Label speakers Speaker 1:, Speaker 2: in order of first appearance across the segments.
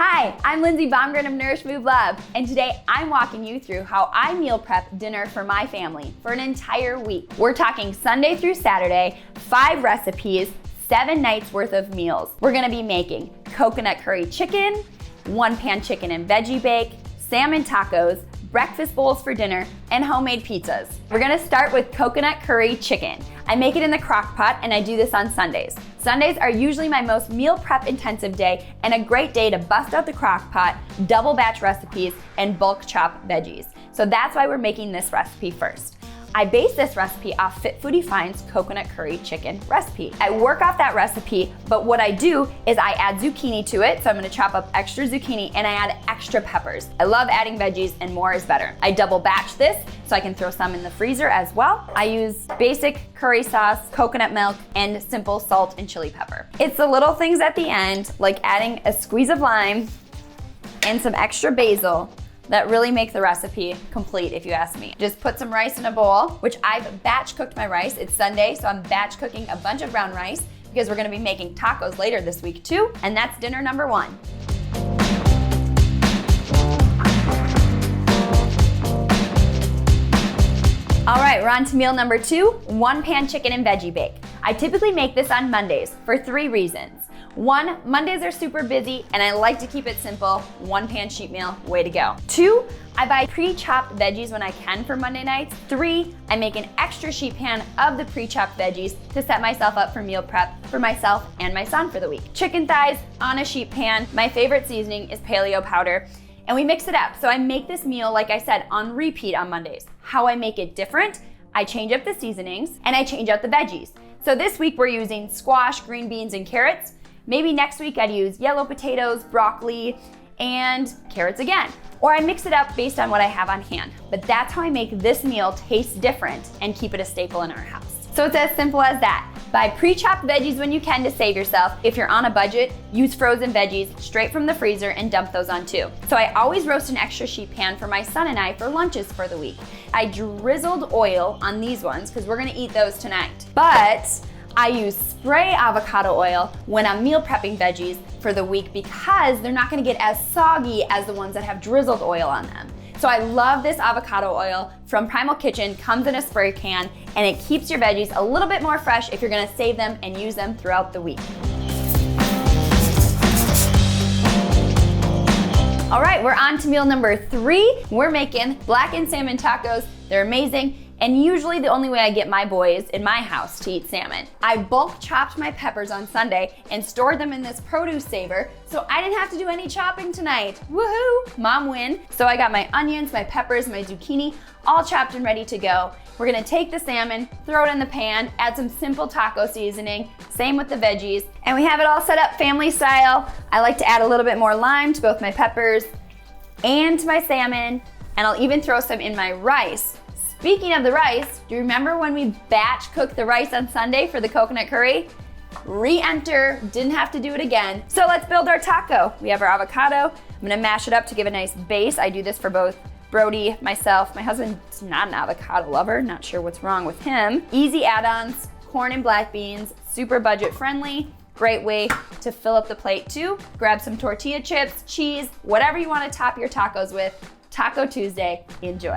Speaker 1: Hi, I'm Lindsay Baumgren of Nourish Move Love, and today I'm walking you through how I meal prep dinner for my family for an entire week. We're talking Sunday through Saturday, 5 recipes, 7 nights worth of meals. We're gonna be making coconut curry chicken, 1-pan chicken and veggie bake, salmon tacos, breakfast bowls for dinner, and homemade pizzas. We're gonna start with coconut curry chicken. I make it in the Crockpot and I do this on Sundays. Sundays are usually my most meal prep intensive day and a great day to bust out the Crockpot, double batch recipes, and bulk chop veggies. So that's why we're making this recipe first. I base this recipe off Foodie Finds coconut curry chicken recipe. I work off that recipe, but what I do is I add zucchini to it, so I'm gonna chop up extra zucchini and I add extra peppers. I love adding veggies and more is better. I double batch this so I can throw some in the freezer as well. I use basic curry sauce, coconut milk, and simple salt and chili pepper. It's the little things at the end, like adding a squeeze of lime and some extra basil, that really make the recipe complete, if you ask me. Just put some rice in a bowl, which I've batch cooked my rice. It's Sunday, so I'm batch cooking a bunch of brown rice because we're gonna be making tacos later this week too, and that's dinner number 1. All right, we're on to meal number 2, 1-pan chicken and veggie bake. I typically make this on Mondays for 3 reasons. 1, Mondays are super busy and I like to keep it simple. 1-pan sheet meal, way to go. 2, I buy pre-chopped veggies when I can for Monday nights. 3, I make an extra sheet pan of the pre-chopped veggies to set myself up for meal prep for myself and my son for the week. Chicken thighs on a sheet pan. My favorite seasoning is paleo powder, and we mix it up. So I make this meal, like I said, on repeat on Mondays. How I make it different, I change up the seasonings and I change out the veggies. So this week we're using squash, green beans, and carrots. Maybe next week I'd use yellow potatoes, broccoli, and carrots again. Or I mix it up based on what I have on hand. But that's how I make this meal taste different and keep it a staple in our house. So it's as simple as that. Buy pre-chopped veggies when you can to save yourself. If you're on a budget, use frozen veggies straight from the freezer and dump those on too. So I always roast an extra sheet pan for my son and I for lunches for the week. I drizzled oil on these ones because we're gonna eat those tonight. But I use spray avocado oil when I'm meal prepping veggies for the week because they're not gonna get as soggy as the ones that have drizzled oil on them. So I love this avocado oil from Primal Kitchen, comes in a spray can, and it keeps your veggies a little bit more fresh if you're gonna save them and use them throughout the week. All right, we're on to meal number 3. We're making blackened salmon tacos. They're amazing. And usually the only way I get my boys in my house to eat salmon. I bulk chopped my peppers on Sunday and stored them in this produce saver, so I didn't have to do any chopping tonight. Woohoo, mom win. So I got my onions, my peppers, my zucchini, all chopped and ready to go. We're gonna take the salmon, throw it in the pan, add some simple taco seasoning, same with the veggies, and we have it all set up family style. I like to add a little bit more lime to both my peppers and to my salmon, and I'll even throw some in my rice. Speaking of the rice, do you remember when we batch cooked the rice on Sunday for the coconut curry? Re-enter, didn't have to do it again. So let's build our taco. We have our avocado. I'm gonna mash it up to give a nice base. I do this for both Brody, myself. My husband's not an avocado lover, not sure what's wrong with him. Easy add-ons, corn and black beans, super budget friendly. Great way to fill up the plate too. Grab some tortilla chips, cheese, whatever you wanna top your tacos with. Taco Tuesday, enjoy.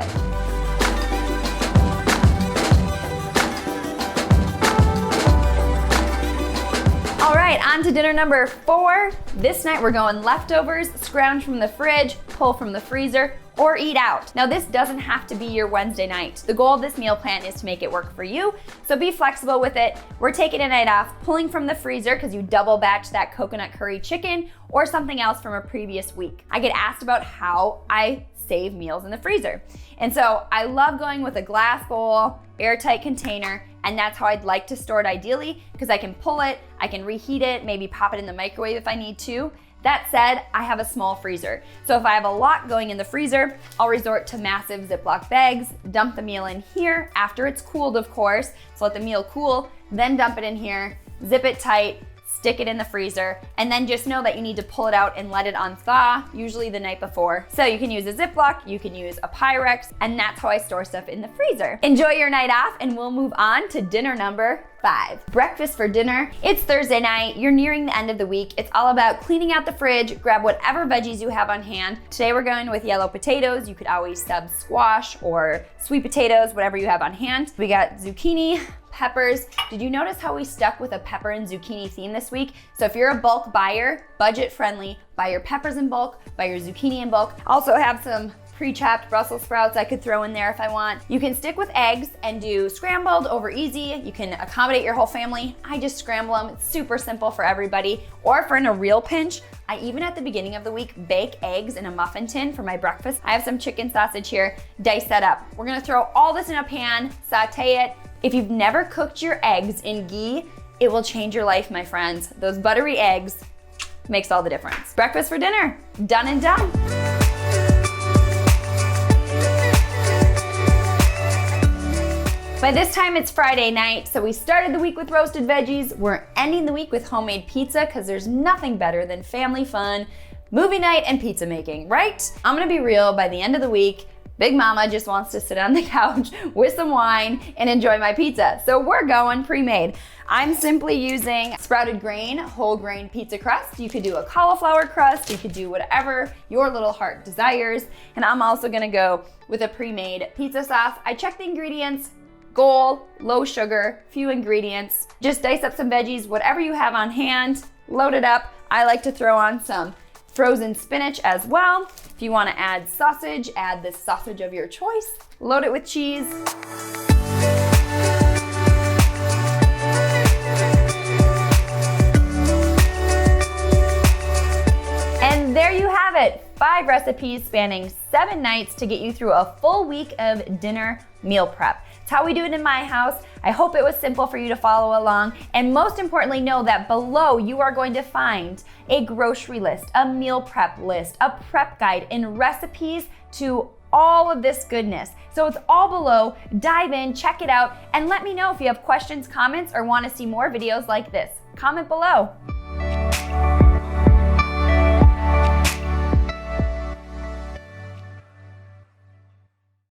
Speaker 1: All right, on to dinner number 4. This night we're going leftovers, scrounge from the fridge, pull from the freezer, or eat out. Now this doesn't have to be your Wednesday night. The goal of this meal plan is to make it work for you, so be flexible with it. We're taking a night off, pulling from the freezer because you double batch that coconut curry chicken or something else from a previous week. I get asked about how I save meals in the freezer. And so I love going with a glass bowl, airtight container, and that's how I'd like to store it ideally because I can pull it, I can reheat it, maybe pop it in the microwave if I need to. That said, I have a small freezer. So if I have a lot going in the freezer, I'll resort to massive Ziploc bags, dump the meal in here after it's cooled, of course. So let the meal cool, then dump it in here, zip it tight, stick it in the freezer, and then just know that you need to pull it out and let it unthaw, usually the night before. So you can use a Ziploc, you can use a Pyrex, and that's how I store stuff in the freezer. Enjoy your night off, and we'll move on to dinner number 5. Breakfast for dinner. It's Thursday night, you're nearing the end of the week. It's all about cleaning out the fridge, grab whatever veggies you have on hand. Today we're going with yellow potatoes. You could always sub squash or sweet potatoes, whatever you have on hand. We got zucchini, peppers. Did you notice how we stuck with a pepper and zucchini theme this week? So if you're a bulk buyer, budget friendly, buy your peppers in bulk, buy your zucchini in bulk. Also have some pre-chopped Brussels sprouts I could throw in there if I want. You can stick with eggs and do scrambled over easy. You can accommodate your whole family. I just scramble them. It's super simple for everybody. Or for in a real pinch, I even at the beginning of the week bake eggs in a muffin tin for my breakfast. I have some chicken sausage here, dice that up. We're gonna throw all this in a pan, saute it. If you've never cooked your eggs in ghee, it will change your life, my friends. Those buttery eggs makes all the difference. Breakfast for dinner, done and done. By this time, it's Friday night, so we started the week with roasted veggies. We're ending the week with homemade pizza because there's nothing better than family fun, movie night, and pizza making, right? I'm gonna be real, by the end of the week, Big Mama just wants to sit on the couch with some wine and enjoy my pizza. So we're going pre-made. I'm simply using sprouted grain, whole grain pizza crust. You could do a cauliflower crust, you could do whatever your little heart desires. And I'm also gonna go with a pre-made pizza sauce. I check the ingredients. Goal, low sugar, few ingredients. Just dice up some veggies, whatever you have on hand, load it up. I like to throw on some frozen spinach as well. If you want to add sausage, add the sausage of your choice. Load it with cheese. And there you have it, 5 recipes spanning 7 nights to get you through a full week of dinner meal prep. It's how we do it in my house. I hope it was simple for you to follow along. And most importantly, know that below you are going to find a grocery list, a meal prep list, a prep guide, and recipes to all of this goodness. So it's all below. Dive in, check it out, and let me know if you have questions, comments, or want to see more videos like this. Comment below.